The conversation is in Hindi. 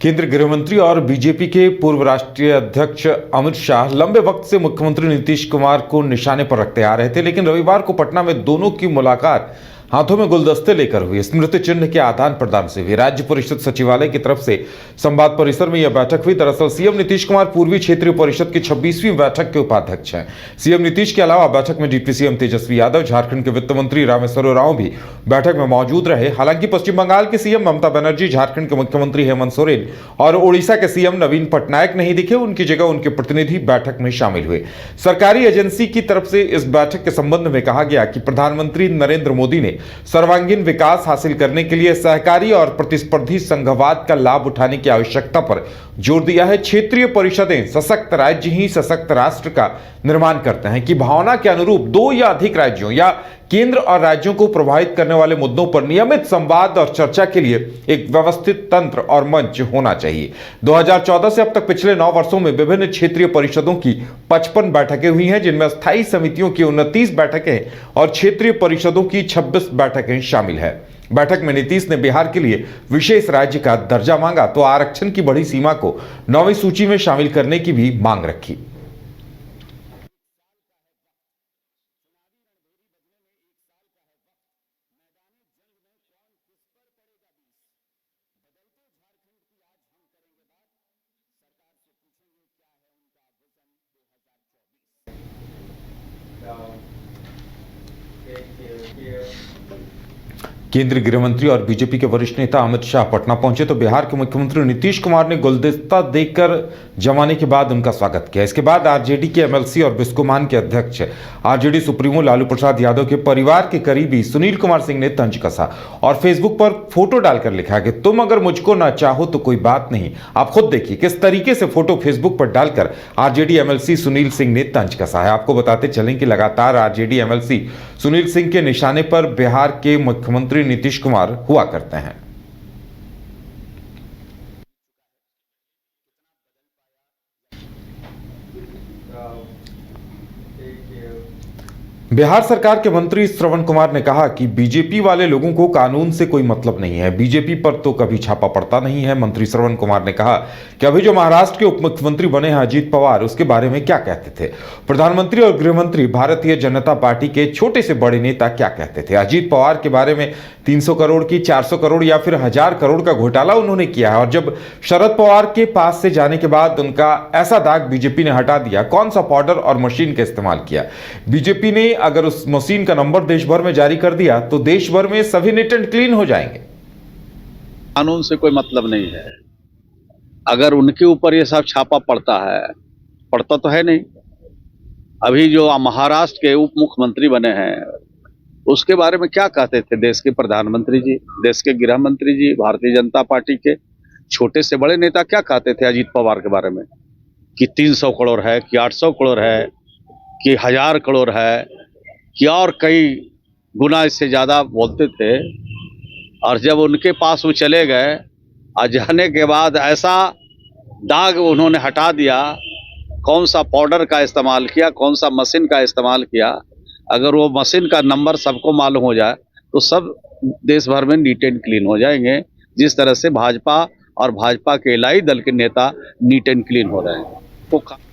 केंद्रीय गृह मंत्री और बीजेपी के पूर्व राष्ट्रीय अध्यक्ष अमित शाह लंबे वक्त से मुख्यमंत्री नीतीश कुमार को निशाने पर रखते आ रहे थे, लेकिन रविवार को पटना में दोनों की मुलाकात हाथों में गुलदस्ते लेकर हुई। स्मृति चिन्ह के आदान प्रदान से हुई। राज्य परिषद सचिवालय की तरफ से संवाद परिसर में यह बैठक हुई। दरअसल सीएम नीतीश कुमार पूर्वी क्षेत्रीय परिषद की 26वीं बैठक के उपाध्यक्ष हैं। सीएम नीतीश के अलावा बैठक में डिप्टी सीएम तेजस्वी यादव, झारखंड के वित्त मंत्री रामेश्वर उरांव भी बैठक में मौजूद रहे। हालांकि पश्चिम बंगाल के सीएम ममता बनर्जी, झारखंड के मुख्यमंत्री हेमंत सोरेन और ओडिशा के सीएम नवीन पटनायक नहीं दिखे। उनकी जगह उनके प्रतिनिधि बैठक में शामिल हुए। सरकारी एजेंसी की तरफ से इस बैठक के संबंध में कहा गया कि प्रधानमंत्री नरेंद्र मोदी ने सर्वांगीण विकास हासिल करने के लिए सहकारी और प्रतिस्पर्धी संघवाद का लाभ उठाने की आवश्यकता पर जोर दिया है। क्षेत्रीय परिषदें सशक्त राज्य ही सशक्त राष्ट्र का निर्माण करते हैं की भावना के अनुरूप दो या अधिक राज्यों या केंद्र और राज्यों को प्रभावित करने वाले मुद्दों पर नियमित संवाद और चर्चा के लिए एक व्यवस्थित तंत्र और मंच होना चाहिए। 2014 से अब तक पिछले 9 वर्षों में विभिन्न क्षेत्रीय परिषदों की 55 बैठकें हुई हैं, जिनमें स्थायी समितियों की 29 बैठकें और क्षेत्रीय परिषदों की 26 बैठकें शामिल है। बैठक में नीतीश ने बिहार के लिए विशेष राज्य का दर्जा मांगा तो आरक्षण की बढ़ी सीमा को 9वीं सूची में शामिल करने की भी मांग रखी। केंद्रीय गृह मंत्री और बीजेपी के वरिष्ठ नेता अमित शाह पटना पहुंचे तो बिहार के मुख्यमंत्री नीतीश कुमार ने गुलदस्ता देकर जमाने के बाद उनका स्वागत किया। इसके बाद आरजेडी के एमएलसी और बिस्कोमान के अध्यक्ष आरजेडी सुप्रीमो लालू प्रसाद यादव के परिवार के करीबी सुनील कुमार सिंह ने तंज कसा और फेसबुक पर फोटो डालकर लिखा कि तुम अगर मुझको ना चाहो तो कोई बात नहीं। आप खुद देखिए किस तरीके से फोटो फेसबुक पर डालकर आरजेडी एमएलसी सुनील सिंह ने तंज कसा है। आपको बताते चलें कि लगातार आरजेडी एमएलसी सुनील सिंह के निशाने पर बिहार के मुख्यमंत्री नीतीश कुमार हुआ करते हैं। बिहार सरकार के मंत्री श्रवण कुमार ने कहा कि बीजेपी वाले लोगों को कानून से कोई मतलब नहीं है, बीजेपी पर तो कभी छापा पड़ता नहीं है। मंत्री श्रवण कुमार ने कहा कि अभी जो महाराष्ट्र के उप मुख्यमंत्री बने हैं अजीत पवार, उसके बारे में क्या कहते थे। प्रधानमंत्री और गृह मंत्री भारतीय जनता पार्टी के छोटे से बड़े नेता क्या कहते थे। अजीत पवार के बारे में 300 करोड़ की 400 करोड़ या फिर 1000 करोड़ का घोटाला उन्होंने किया है और जब शरद पवार के पास से जाने के बाद उनका ऐसा दाग बीजेपी ने हटा दिया। कौन सा पाउडर और मशीन का इस्तेमाल किया। बीजेपी ने अगर उस मशीन का नंबर देश भर में जारी कर दिया तो देश भर में सभी नीट एंड क्लीन हो जाएंगे। कानून से कोई मतलब नहीं है। अगर उनके ऊपर ये सब छापा पड़ता है, पड़ता तो है नहीं। अभी जो महाराष्ट्र के उप मुख्यमंत्री बने हैं उसके बारे में क्या कहते थे देश के प्रधानमंत्री जी, देश के गृह मंत्री जी, भारतीय जनता पार्टी के छोटे से बड़े नेता क्या कहते थे अजीत पवार के बारे में कि 300 करोड़ है, कि 800 करोड़ है, कि 1000 करोड़ है, कि और कई गुना इससे ज़्यादा बोलते थे। और जब उनके पास वो चले गए और जाने के बाद ऐसा दाग उन्होंने हटा दिया। कौन सा पाउडर का इस्तेमाल किया, कौन सा मशीन का इस्तेमाल किया। अगर वो मशीन का नंबर सबको मालूम हो जाए तो सब देश भर में नीट एंड क्लीन हो जाएंगे, जिस तरह से भाजपा और भाजपा के इलाही दल के नेता नीट एंड क्लीन हो रहे हैं।